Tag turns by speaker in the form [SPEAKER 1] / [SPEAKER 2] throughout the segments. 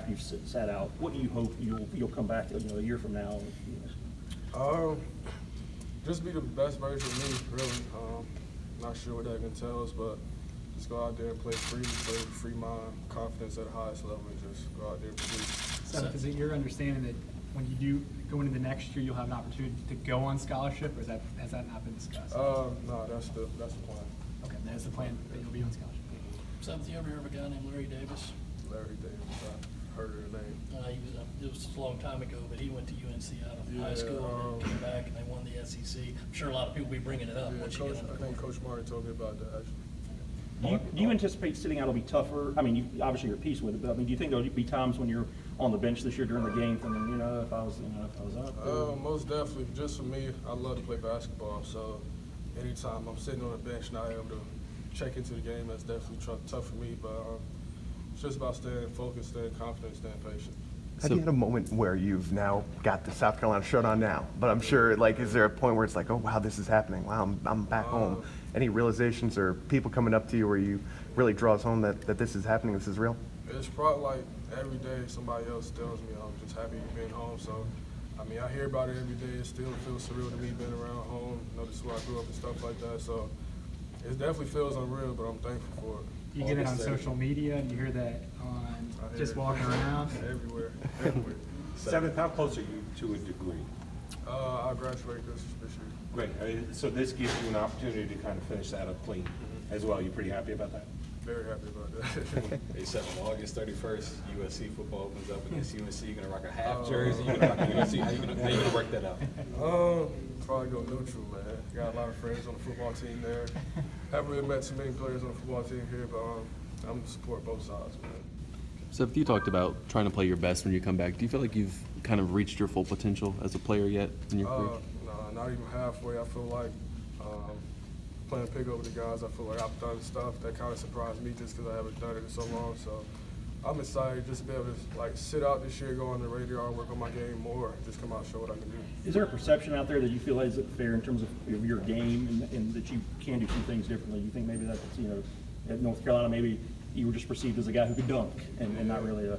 [SPEAKER 1] after you've sat out, what do you hope you'll come back, a year from now?
[SPEAKER 2] Just be the best version of me, really. Not sure what that entails, but just go out there and play free mind, confidence at the highest level, and just go out there and produce.
[SPEAKER 3] So is it your understanding that when you do go into the next year, you'll have an opportunity to go on scholarship, or has that not been discussed?
[SPEAKER 2] No, that's the plan.
[SPEAKER 3] Okay, that's the plan, that you'll be on scholarship.
[SPEAKER 4] Seventh, you ever heard of a guy named Larry Davis?
[SPEAKER 2] Larry Davis, I heard of the name.
[SPEAKER 4] It was a long time ago, but he went to UNC out of high school and then came back and they won the SEC. I'm sure a lot of people will be bringing it up.
[SPEAKER 2] Yeah,
[SPEAKER 4] once you get on the
[SPEAKER 2] I think
[SPEAKER 4] court.
[SPEAKER 2] Coach Martin told me about that, actually.
[SPEAKER 1] Do you anticipate sitting out will be tougher? I mean, obviously you're at peace with it, but I mean, do you think there'll be times when you're on the bench this year during the game thinking, if I was up?
[SPEAKER 2] Most definitely. Just for me, I love to play basketball, so anytime I'm sitting on the bench not able to check into the game, that's definitely tough for me. But it's just about staying focused, staying confident, staying patient.
[SPEAKER 5] Have you had a moment where you've now got the South Carolina shirt on now, but I'm sure, is there a point where it's like, oh, wow, this is happening. Wow, I'm back home. Any realizations or people coming up to you where you really draws home that this is happening, this is real?
[SPEAKER 2] It's probably like every day somebody else tells me I'm just happy being home. So, I mean, I hear about it every day. It still feels surreal to me being around home. This is where I grew up and stuff like that. So, it definitely feels unreal, but I'm thankful for it.
[SPEAKER 3] You get it on social media, and you hear that on just walking around?
[SPEAKER 2] Everywhere.
[SPEAKER 6] Seventh, how close are you to a degree?
[SPEAKER 2] I graduate this year.
[SPEAKER 6] Great. So this gives you an opportunity to kind of finish that up clean as well. You pretty happy about that?
[SPEAKER 2] Very happy about that.
[SPEAKER 7] They said on August 31st, USC football opens up against UNC. You're gonna rock a half jersey. You're gonna rock a UNC. How you gonna work that out?
[SPEAKER 2] Probably go neutral, man. Got a lot of friends on the football team there. Haven't really met too many players on the football team here, but I'm gonna support both sides, man.
[SPEAKER 8] So you talked about trying to play your best when you come back. Do you feel like you've kind of reached your full potential as a player yet in your career?
[SPEAKER 2] No, not even halfway. I feel like playing pickup with the guys, I feel like I've done stuff that kind of surprised me just because I haven't done it in so long. So I'm excited just to be able to sit out this year, go on the radar, work on my game more, just come out and show what I can do.
[SPEAKER 1] Is there a perception out there that you feel is it fair in terms of your game and that you can do some things differently? You think maybe that's, at North Carolina, maybe you were just perceived as a guy who could dunk and not really a...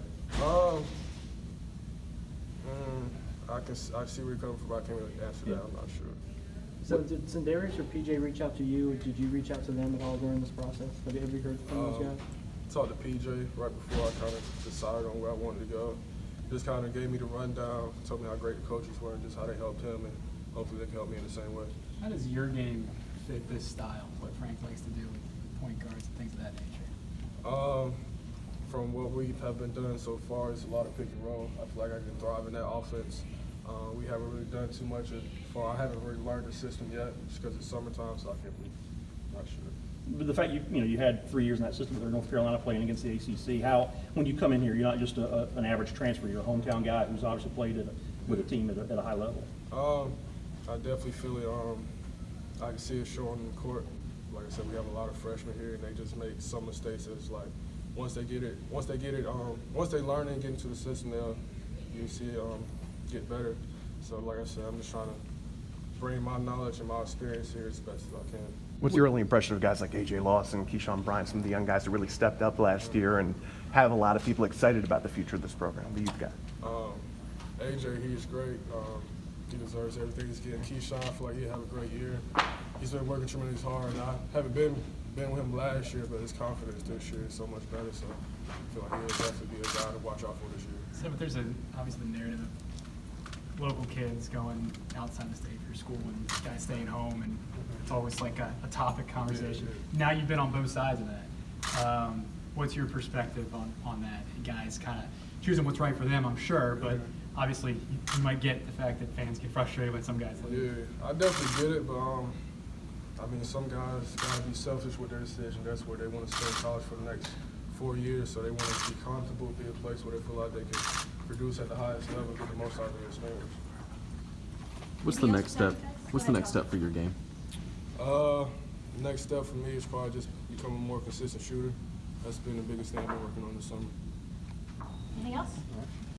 [SPEAKER 2] I see where you're coming from, but I can't really answer that. I'm not sure.
[SPEAKER 9] So did Sindarius or PJ reach out to you, or did you reach out to them at all during this process? Have you heard from those guys?
[SPEAKER 2] Talked to PJ right before I kind of decided on where I wanted to go. Just kind of gave me the rundown, told me how great the coaches were and just how they helped him, and hopefully they can help me in the same way.
[SPEAKER 3] How does your game fit this style, what Frank likes to do with point guards and things of that nature?
[SPEAKER 2] From what we have been doing so far, it's a lot of pick and roll. I feel like I can thrive in that offense. We haven't really done too much I haven't really learned the system yet, just because it's summertime, so I'm not sure.
[SPEAKER 1] But the fact you had 3 years in that system with North Carolina playing against the ACC, when you come in here, you're not just an average transfer, you're a hometown guy who's obviously played with a team at a high level.
[SPEAKER 2] I definitely feel it. I can see it showing in the court. Like I said, we have a lot of freshmen here, and they just make some mistakes. It's like once they learn and get into the system, you see it get better. So like I said, I'm just trying to bring my knowledge and my experience here as best as I can.
[SPEAKER 5] What's your early impression of guys like A.J. Lawson, Keyshawn Bryant, some of the young guys that really stepped up last year and have a lot of people excited about the future of this program that you've got?
[SPEAKER 2] AJ, he's great. He deserves everything he's getting. Keyshawn, I feel like he'll have a great year. He's been working tremendously hard. I haven't been with him last year, but his confidence this year is so much better. So I feel like he'll definitely be a guy to watch out for this year.
[SPEAKER 3] So, but there's obviously the narrative of local kids going outside the state for school and guys staying home, and it's always like a topic conversation. Now you've been on both sides of that. What's your perspective on that? Guys kind of choosing what's right for them, I'm sure, but obviously you might get the fact that fans get frustrated when some guys leave.
[SPEAKER 2] Yeah, I definitely get it, but I mean, some guys gotta be selfish with their decision. That's where they want to stay in college for the next 4 years, so they want to be comfortable, be a place where they feel like they can produce at the highest level, get the most out of their experience.
[SPEAKER 8] What's the next step? What's the next step for your game?
[SPEAKER 2] Next step for me is probably just becoming a more consistent shooter. That's been the biggest thing I've been working on this summer.
[SPEAKER 10] Anything else?